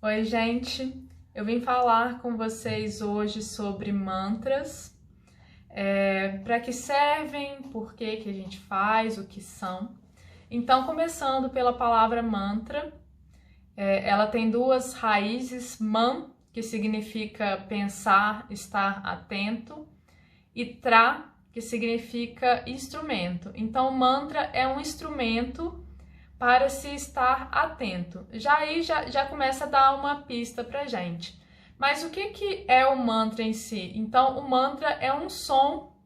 Oi, gente! Eu vim falar com vocês hoje sobre mantras, para que servem, por que que a gente faz, o que são. Então, começando pela palavra mantra, ela tem duas raízes, man, que significa pensar, estar atento, e tra, que significa instrumento. Então, mantra é um instrumento para se estar atento. Já começa a dar uma pista pra gente. Mas o que é o mantra em si? Então, o mantra é um som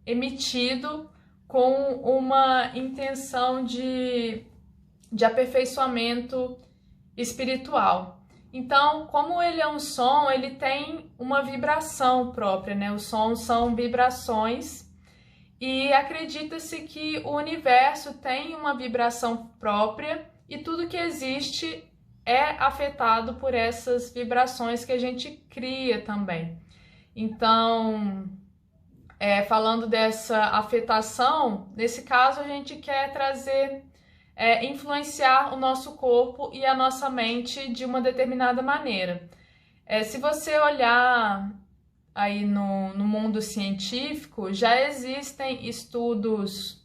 emitido com uma intenção de aperfeiçoamento espiritual. Então, como ele é um som, ele tem uma vibração própria, né? Os sons são vibrações e acredita-se que o universo tem uma vibração própria e tudo que existe é afetado por essas vibrações que a gente cria também. Então, falando dessa afetação, nesse caso a gente quer trazer, influenciar o nosso corpo e a nossa mente de uma determinada maneira. Se você olhar aí no mundo científico, já existem estudos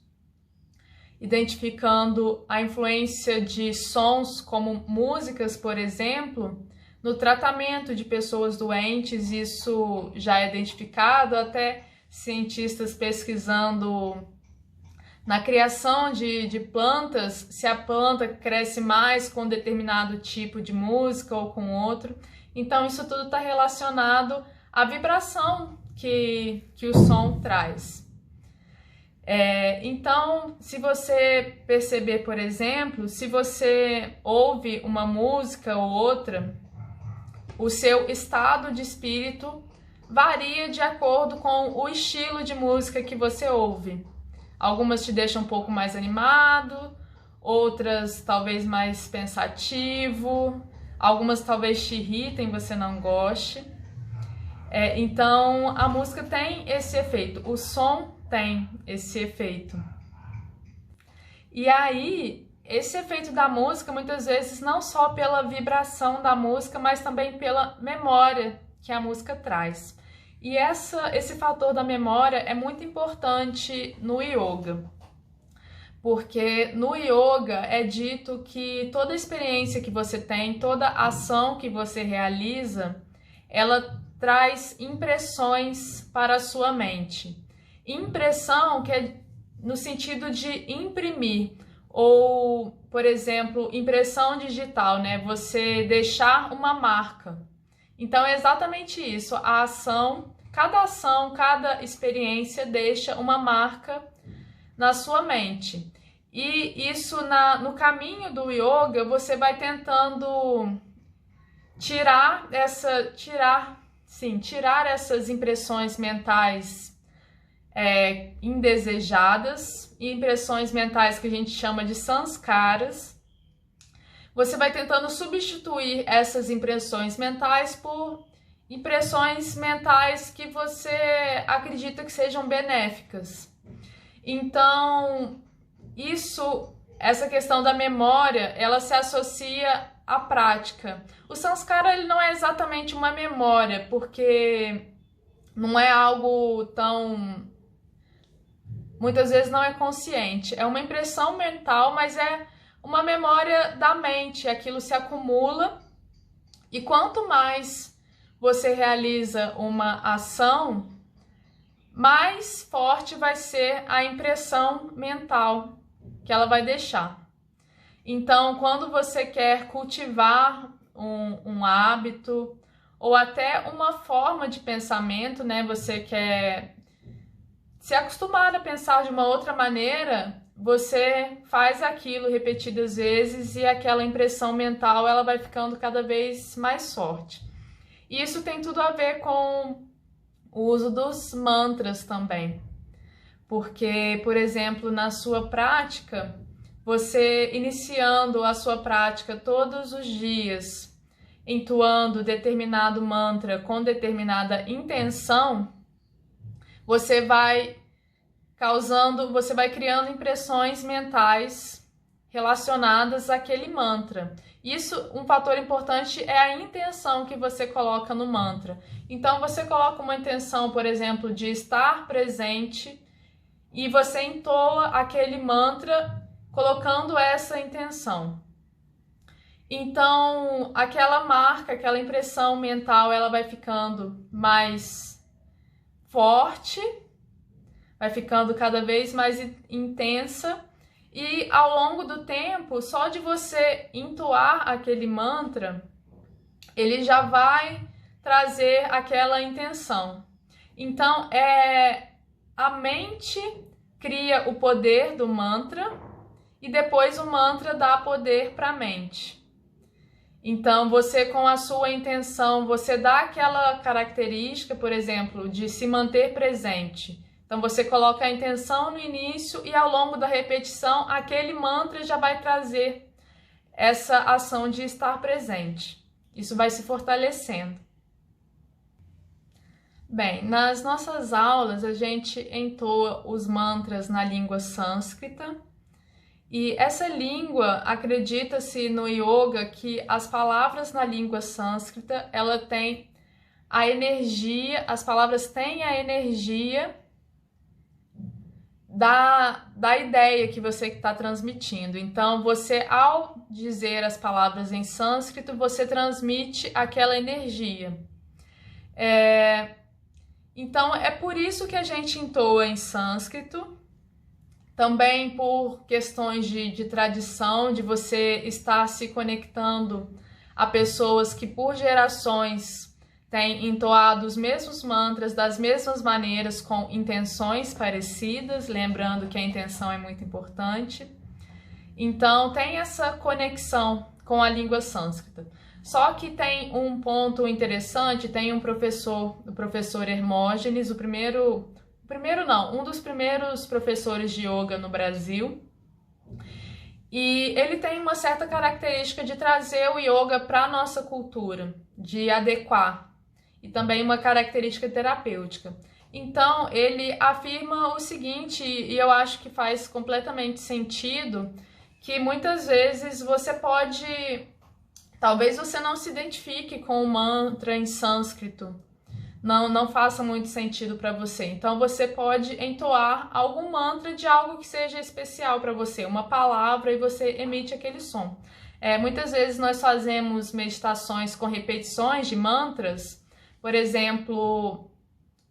identificando a influência de sons como músicas, por exemplo, no tratamento de pessoas doentes. Isso já é identificado, até cientistas pesquisando na criação de plantas, se a planta cresce mais com determinado tipo de música ou com outro. Então isso tudo está relacionado a vibração que o som traz. Então, se você perceber, por exemplo, se você ouve uma música ou outra, o seu estado de espírito varia de acordo com o estilo de música que você ouve. Algumas te deixam um pouco mais animado, outras talvez mais pensativo, algumas talvez te irritem, você não goste. Então, a música tem esse efeito, o som tem esse efeito. E aí, esse efeito da música, muitas vezes, não só pela vibração da música, mas também pela memória que a música traz. E esse fator da memória é muito importante no yoga, porque no yoga é dito que toda experiência que você tem, toda ação que você realiza, ela traz impressões para a sua mente. Impressão que é no sentido de imprimir, ou, por exemplo, impressão digital, né? Você deixar uma marca. Então é exatamente isso, ação, cada experiência deixa uma marca na sua mente. E isso no caminho do yoga, você vai tentando tirar essas impressões mentais indesejadas, impressões mentais que a gente chama de sanskaras. Você vai tentando substituir essas impressões mentais por impressões mentais que você acredita que sejam benéficas. Então, essa questão da memória, ela se associa à prática. O sanskara, ele não é exatamente uma memória, porque não é algo tão... muitas vezes não é consciente. É uma impressão mental, mas é uma memória da mente. Aquilo se acumula e quanto mais você realiza uma ação, mais forte vai ser a impressão mental que ela vai deixar. Então, quando você quer cultivar um hábito ou até uma forma de pensamento, né? Você quer se acostumar a pensar de uma outra maneira, você faz aquilo repetidas vezes e aquela impressão mental ela vai ficando cada vez mais forte. E isso tem tudo a ver com o uso dos mantras também. Porque, por exemplo, na sua prática, você iniciando a sua prática todos os dias, entoando determinado mantra com determinada intenção, você vai criando impressões mentais relacionadas àquele mantra. Isso, um fator importante é a intenção que você coloca no mantra. Então, você coloca uma intenção, por exemplo, de estar presente e você entoa aquele mantra colocando essa intenção. Então, aquela marca, aquela impressão mental, ela vai ficando mais forte, vai ficando cada vez mais intensa. E ao longo do tempo, só de você entoar aquele mantra, ele já vai trazer aquela intenção. Então, a mente cria o poder do mantra e depois o mantra dá poder para a mente. Então, você com a sua intenção, você dá aquela característica, por exemplo, de se manter presente. Então, você coloca a intenção no início e ao longo da repetição, aquele mantra já vai trazer essa ação de estar presente. Isso vai se fortalecendo. Bem, nas nossas aulas, a gente entoa os mantras na língua sânscrita. E essa língua, acredita-se no yoga que as palavras na língua sânscrita, ela tem a energia, as palavras têm a energia da ideia que você está transmitindo. Então, você, ao dizer as palavras em sânscrito, você transmite aquela energia. Então, é por isso que a gente entoa em sânscrito, também por questões de tradição, de você estar se conectando a pessoas que por gerações têm entoado os mesmos mantras das mesmas maneiras, com intenções parecidas, lembrando que a intenção é muito importante. Então, tem essa conexão com a língua sânscrita. Só que tem um ponto interessante, tem um professor, o professor Hermógenes, um dos primeiros professores de yoga no Brasil. E ele tem uma certa característica de trazer o yoga para a nossa cultura, de adequar. E também uma característica terapêutica. Então, ele afirma o seguinte, e eu acho que faz completamente sentido, que muitas vezes você pode... Talvez você não se identifique com o mantra em sânscrito, não faça muito sentido para você. Então, você pode entoar algum mantra de algo que seja especial para você, uma palavra, e você emite aquele som. Muitas vezes nós fazemos meditações com repetições de mantras. Por exemplo,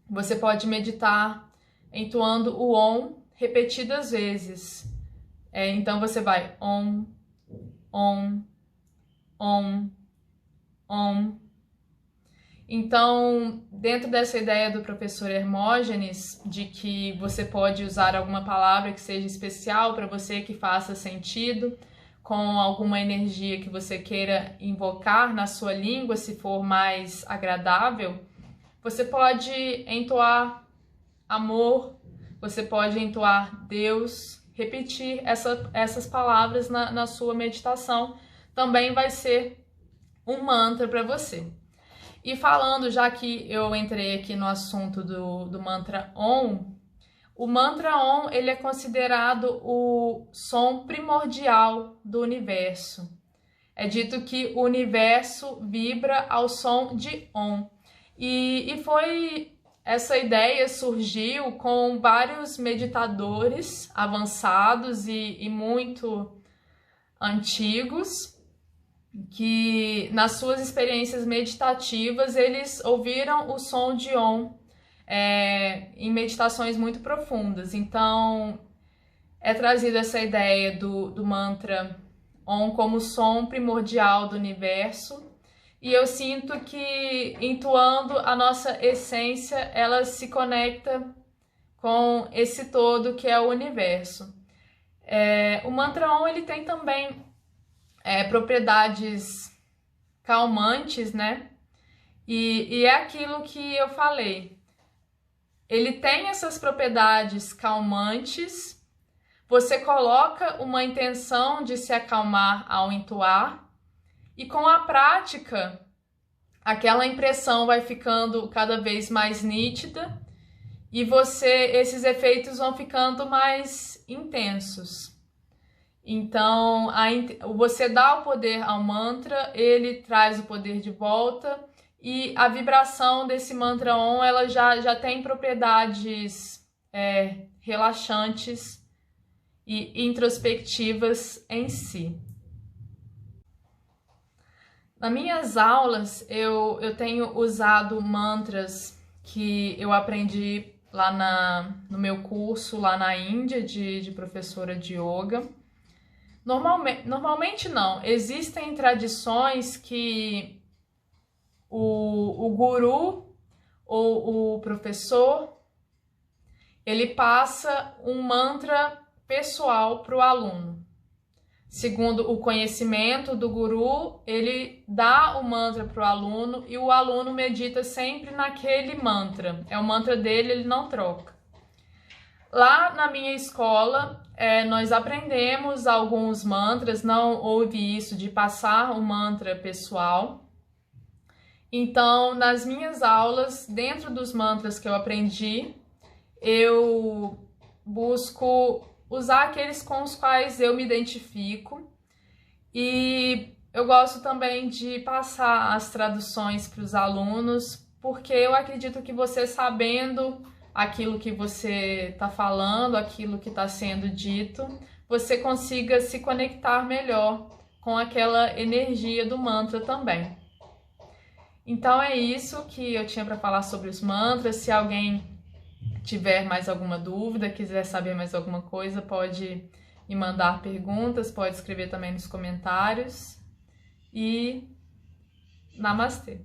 você pode meditar entoando o Om repetidas vezes. Então, você vai Om, Om, Om, Om. Então, dentro dessa ideia do professor Hermógenes, de que você pode usar alguma palavra que seja especial para você, que faça sentido, com alguma energia que você queira invocar na sua língua, se for mais agradável, você pode entoar amor, você pode entoar Deus, repetir essas palavras na sua meditação, também vai ser um mantra para você. E falando, já que eu entrei aqui no assunto do mantra Om, o mantra Om, ele é considerado o som primordial do universo. É dito que o universo vibra ao som de Om. Essa ideia surgiu com vários meditadores avançados e muito antigos, que nas suas experiências meditativas eles ouviram o som de Om em meditações muito profundas. Então é trazida essa ideia do mantra Om como som primordial do universo, e eu sinto que entoando a nossa essência, ela se conecta com esse todo que é o universo. O mantra Om, ele tem também propriedades calmantes, né? E é aquilo que eu falei. Ele tem essas propriedades calmantes. Você coloca uma intenção de se acalmar ao entoar, e com a prática, aquela impressão vai ficando cada vez mais nítida e esses efeitos vão ficando mais intensos. Então, você dá o poder ao mantra, ele traz o poder de volta, e a vibração desse mantra Om, ela já tem propriedades relaxantes e introspectivas em si. Nas minhas aulas, eu tenho usado mantras que eu aprendi lá no meu curso, lá na Índia, de professora de yoga. Normalmente não, existem tradições que o guru ou o professor, ele passa um mantra pessoal para o aluno. Segundo o conhecimento do guru, ele dá o mantra para o aluno e o aluno medita sempre naquele mantra. É o mantra dele, ele não troca. Lá na minha escola, nós aprendemos alguns mantras, não houve isso de passar o mantra pessoal. Então, nas minhas aulas, dentro dos mantras que eu aprendi, eu busco usar aqueles com os quais eu me identifico, e eu gosto também de passar as traduções para os alunos, porque eu acredito que você sabendo aquilo que você está falando, aquilo que está sendo dito, você consiga se conectar melhor com aquela energia do mantra também. Então é isso que eu tinha para falar sobre os mantras. Se alguém tiver mais alguma dúvida, quiser saber mais alguma coisa, pode me mandar perguntas, pode escrever também nos comentários. E namastê!